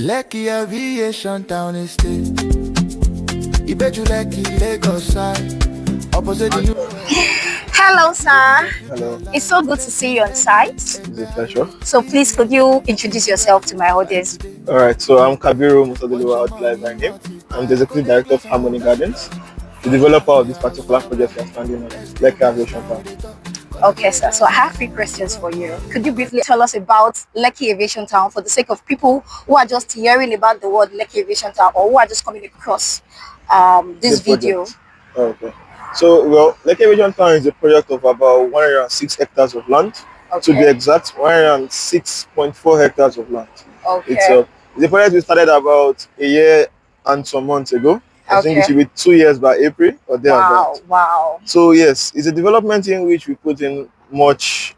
Lekki Aviation town estate. Ibeju-Lekki, Lagos side. Opposite the new. Hello, sir. Hello, It's so good to see you on site. it's a pleasure. So please, could you introduce yourself to my audience? All right, so I'm Kabiru Mutaduluwa by name. I'm the executive director of Harmony Gardens, the developer of this particular project we are standing on, Lekki Aviation Park. Okay, sir. So I have three questions for you. Could you briefly tell us about Lekki Aviation Town for the sake of people who are just hearing about the word Lekki Aviation Town or who are just coming across this The video? project. Okay. So, Lekki Aviation Town is a project of about 106 hectares of land. To be Okay. exact, 106.4 hectares of land. Okay. It's a project we started about a year and some months ago. I think it Okay. should be 2 years by April or thereabout. Wow. So yes, it's a development in which we put in much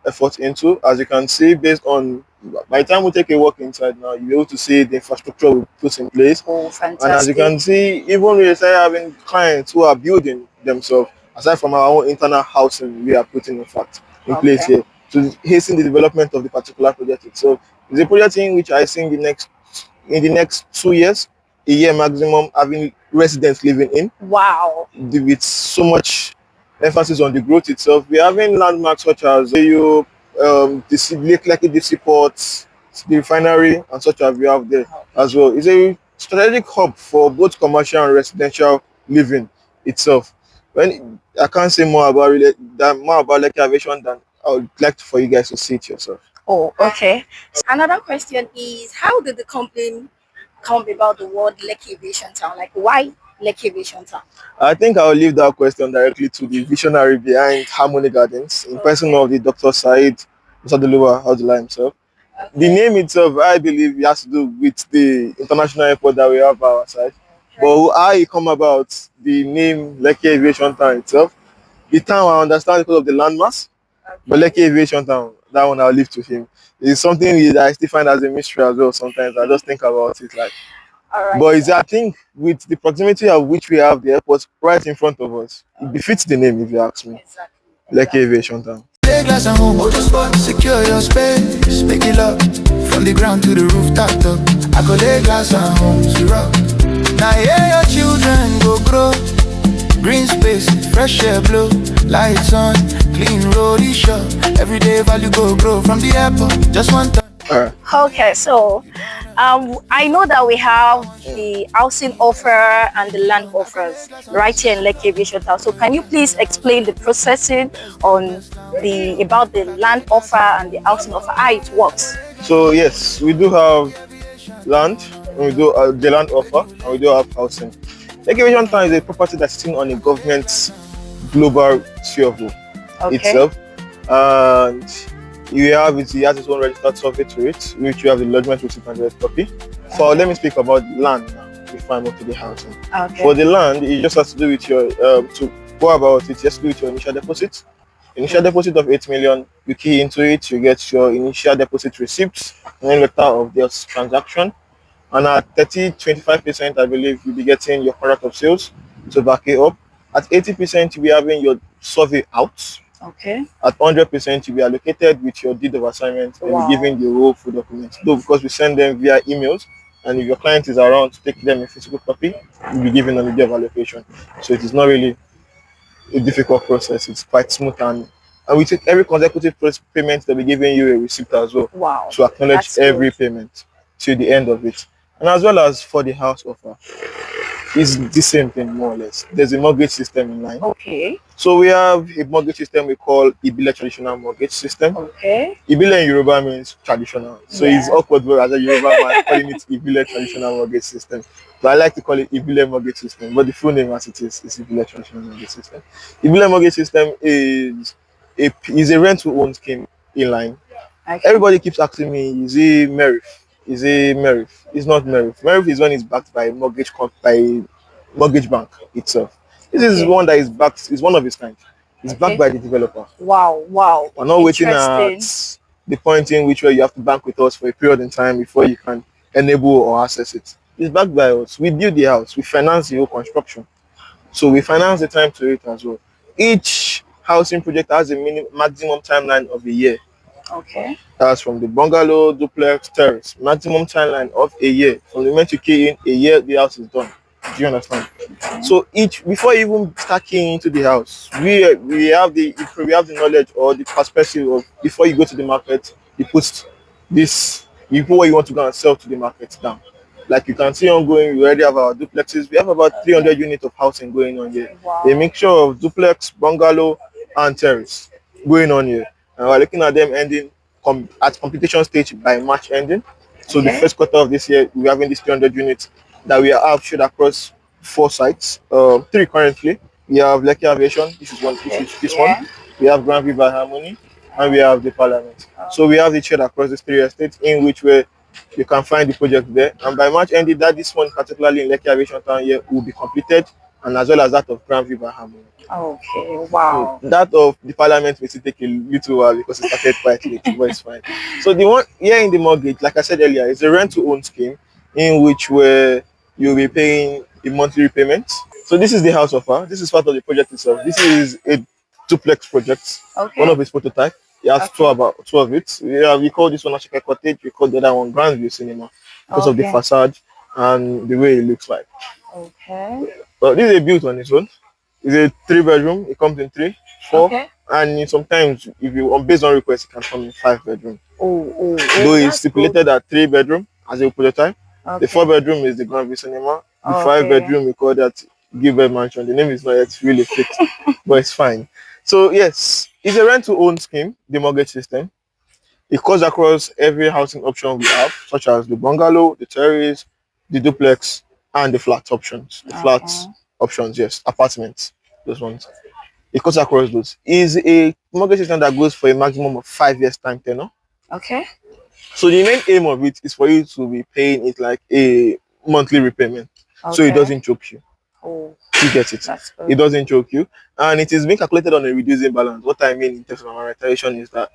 effort into. As you can see, based on by the time we take a walk inside now, you'll be able to see the infrastructure we put in place. Oh, And as you fantastic. can see, even we start having clients who are building themselves, aside from our own internal housing, we are putting in fact in place Okay. here to hasten the development of the particular project itself. It's a project in which I think in the next 2 years, a year maximum, having residents living in Wow. with so much emphasis on the growth itself. We're having landmarks such as Lekki DC Port, the refinery, and such as we have there as well. It's a strategic hub for both commercial and residential living itself. When I can't say more about Lekki Aviation than I would like for you guys to see it yourself. Oh, okay. Another question is, how did the company come about the word Lekki Aviation Town? Like, why Lekki Aviation Town? I think I'll leave that question directly to the visionary behind Harmony Gardens, in person of the Dr. Said Musaduluwa Abdullah himself. The Okay. name itself, I believe, it has to do with the international airport that we have by our side. But how it come about, the name Lekki Aviation Town itself, the town I understand because of the landmass, but Lekki Aviation Town, that one I'll leave to him. It's something that I still find as a mystery as well. Sometimes I just think about it like. All right, But sir. I think with the proximity of which we have the airport right in front of us, it befits the name if you ask me. Exactly. Lekki Aviation Town. Lay glass and home, motorsport, secure your space. Make it lock from the ground to the rooftop top. I go lay glass and home to rock. Now here your children go grow. Green space, fresh air blow. Lights on, clean road is sure. Everyday value go grow from the airport. Just one time. All right. Okay, so I know that we have the housing offer and the land offers right here in Lekki Aviation Town. So can you please explain the processing on about the land offer and the housing offer, how it works? So yes, we do have land, and we do the land offer, and we do have housing. Lekki Aviation Town is a property that's sitting on a government global sphere Okay. itself, and it has its own registered survey to it, which you have the lodgement receipt and direct copy. So let me speak about land now before I move to the housing. Okay. For the land, it just has to do with your to go about it, just do with your initial deposit. Initial deposit of 8 million, you key into it, you get your initial deposit receipts, and letter of this transaction. And at 25%, I believe you'll be getting your contract of sales to back it up. At 80%, you'll be having your survey out. Okay. At 100%, you'll be allocated with your deed of assignment and Wow. be given the whole full documents. Though, because we send them via emails, and if your client is around to take them in physical copy, you'll be given on the day of allocation. So it is not really a difficult process. It's quite smooth, and we take every consecutive payment that we giving you a receipt as well Wow. to acknowledge That's every good. payment to the end of it. And as well as for the house offer, it's the same thing more or less. There's a mortgage system in line. Okay. So we have a mortgage system we call Ibile traditional mortgage system. Okay. Ibile in Yoruba means traditional. So Yeah. it's awkward as a Yoruba man calling it Ibile traditional mortgage system. But I like to call it Ibile mortgage system. But the full name as it is Ibile traditional mortgage system. Ibile mortgage system is a rent to own scheme in line. Okay. Everybody keeps asking me, is it Merif? Is it Merif? It's not Merif. Merif is when it's backed by a mortgage bank itself. This is Okay. one that is backed, is one of its kind. It's Okay. backed by the developer. Wow. We're not waiting Interesting. at the point in which where you have to bank with us for a period in time before you can enable or access it. It's backed by us. We build the house, we finance the whole construction. So we finance the time to it as well. Each housing project has a maximum timeline of a year Okay. That's from the bungalow, duplex, terrace. Maximum timeline of a year. From the moment you key in, a year the house is done. Do you understand? Okay. So each before you even start keying into the house, we have the knowledge or the perspective of before you go to the market, you put what you want to go and sell to the market down. Like you can see ongoing, we already have our duplexes. We have about 300 units of housing going on here. A Wow. mixture of duplex, bungalow, and terrace going on here. And we're looking at them ending at completion stage by March ending. So the Okay. first quarter of this year, we're having these 300 units that we have shared across four sites, three currently. We have Lekki Aviation, this is one, Okay. this one. Yeah. We have Grand River Harmony, and we have the Parliament. So we have it shared across these three estates in which way you can find the project there. And by March ending, that this one, particularly in Lekki Aviation Town here, will be completed, and as well as that of Grand River Harmony. Okay. So Wow. that of the parliament may still take a little while because it started quite late, but it's fine. So the one here in the mortgage, like I said earlier, is a rent to own scheme in which where you'll be paying a monthly repayment. So this is the house offer. This is part of the project itself. This is a duplex project, one Okay. of its prototype. It has Okay. two of it. We call this one Ashika Cottage. We call the other one Grand View Cinema because of the Okay. facade and the way it looks like. Okay. But this is a built on its own. It's a three bedroom. It comes in three, four, Okay. and sometimes if you on based on request, it can come in five bedroom. Oh, Though it's that's good. stipulated at three bedroom as a prototype. The four Okay. bedroom is the Grand View Cinema. The five Okay. bedroom we call that Gilbert Mansion. The name is not yet really fixed, but it's fine. So yes, it's a rent to own scheme. The mortgage system. It cuts across every housing option we have, such as the bungalow, the terrace, the duplex, and the flat options. The flat Okay. options, yes, apartments, those ones. It cuts across those. Is a mortgage system that goes for a maximum of 5 years time tenor. Okay. So the main aim of it is for you to be paying it like a monthly repayment, so it Okay. doesn't choke you. Oh, You get it. that's It good. doesn't choke you, and it is being calculated on a reducing balance. What I mean in terms of amortization is that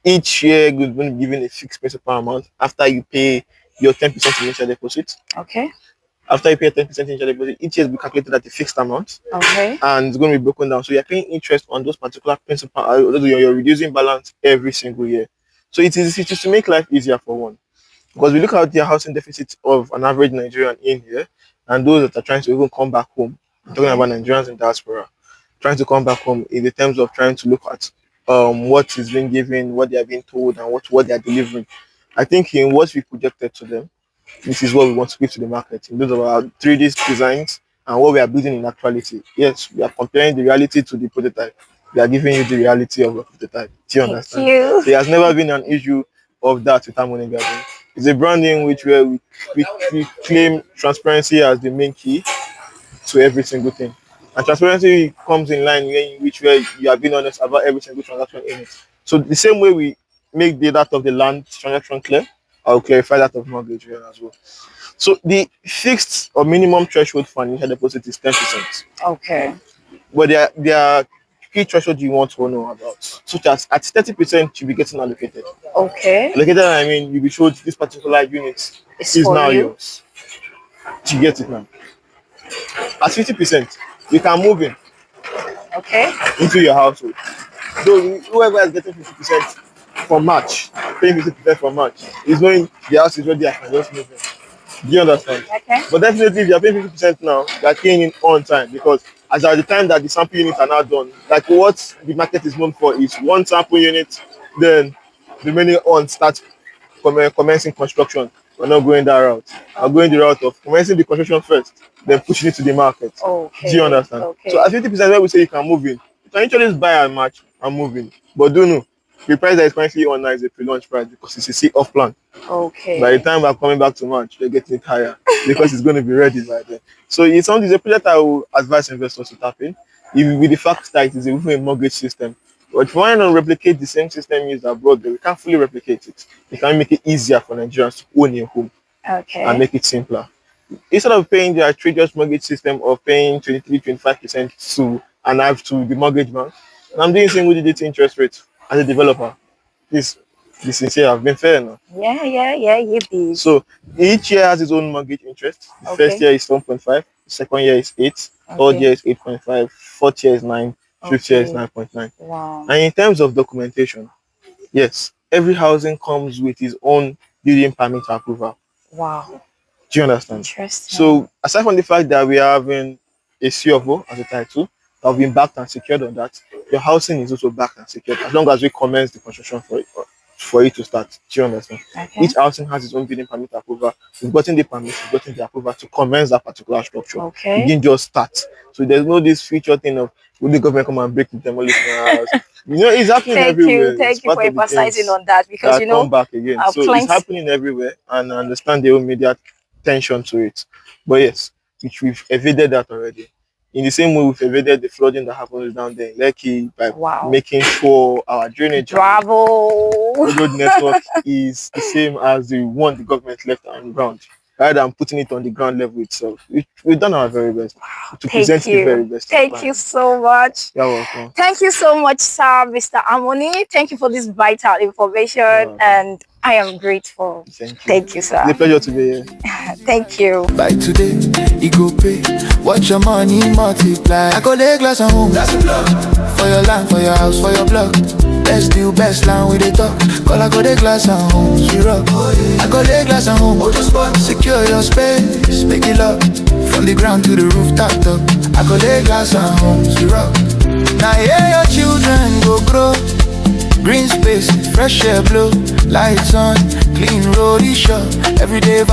each year you're going to be given a fixed principal amount after you pay your 10% initial deposit. Okay. After you pay 10% initial deposit, each year will be calculated at a fixed amount Okay. and it's going to be broken down. So you're paying interest on those particular principal, you're reducing balance every single year. So it is to make life easier for one. Because we look at the housing deficit of an average Nigerian in here and those that are trying to even come back home. I'm talking Okay. about Nigerians in diaspora trying to come back home in the terms of trying to look at what is being given, what they are being told, and what they are delivering. I think in what we projected to them, this is what we want to give to the market in those of our 3D designs and what we are building in actuality. Yes, we are comparing the reality to the prototype. We are giving you the reality of the prototype. Do you Thank understand? you. So it has never been an issue of that with Harmony Garden. It's a branding which where we claim transparency as the main key to every single thing. And transparency comes in line in which way you are being honest about every single transaction in it. So the same way we make the that of the land transaction clear, I'll clarify that of mortgage here as well. So the fixed or minimum threshold for initial deposit is 10%. Okay. But there are key threshold you want to know about, such as at 30% you'll be getting allocated. Okay. Allocated, I mean you'll be showed this particular unit It's is for now you. yours. You get it now. At 50%, you can move in Okay. into your household. Though whoever is getting 50% from March, paying 50% from March, is knowing the house is ready, I can just move in. Do you understand? Okay. But definitely, if you're paying 50% now, you're paying in on time because as at the time that the sample units are now done, like what the market is known for is one sample unit, then the remaining on start commencing construction. We're not going that route. We're going the Okay. route of commencing the construction first, then pushing it to the market. Do you Okay. understand? So Okay. at 50% where we say you can move in, you can actually just buy and match and move in. But do know the price that is currently on now is a pre-launch price because it's a C off plan. By the Okay. time we're coming back to March, they're getting it higher because it's going to be ready by then. So it's something a project I will advise investors to tap in. If with the fact that it is a mortgage system. But if you want to replicate the same system used abroad, we can't fully replicate it. We can make it easier for Nigerians to own a home and Okay. make it simpler. Instead of paying their traders mortgage system of paying 23, 25% to and I have to the mortgage bank, and I'm doing single digit interest rate as a developer. This this sincere, I've been fair now. Yeah. Yeah. Yeah. You did. So each year has its own mortgage interest. The first Okay. year is 1.5, the second year is 8, third Okay. year is 8.5, fourth year is 9, fifth year is Okay. 9.9. Wow. And in terms of documentation, Yes, every housing comes with its own building permit approval. Wow. Do you understand? Interesting. So aside from the fact that we are having a CFO as a title, that have been backed and secured on that, your housing is also backed and secured as long as we commence the construction for it to start. Do you understand? Okay. Each housing has its own building permit approval. We've gotten the permit, we've gotten the approval to commence that particular structure. Okay. We didn't just start. So there's no this future thing of will the government come and break the demolition house? You know, it's happening everywhere. It's Thank you part for of the emphasizing things on that because that come back again. So it's plenty. happening everywhere, and I understand the immediate tension to it. But yes, which we've evaded that already. In the same way, we've evaded the flooding that happens down there in Lekki by making sure our drainage road network is the same as the one the government left on the ground, rather than putting it on the ground level itself. We've done our very best to present the very best. Thank you so much. You're welcome. Thank you so much, sir, Mr. Amoni. Thank you for this vital information, and I am grateful. Thank you, sir. It's a pleasure to be here. Thank you. By today, you go pay. Watch your money multiply. I go lay glass at home. That's a plug. For your land, for your house, for your block. Let's do best land with the talk. Call I go lay glass at home. We rock. I go lay glass at home. Secure your space. Make it lock. From the ground to the rooftop top. I go lay glass at home. We rock. Now yeah, your children go grow. Green space, fresh air blow. Lights on, clean road is shut. Every day.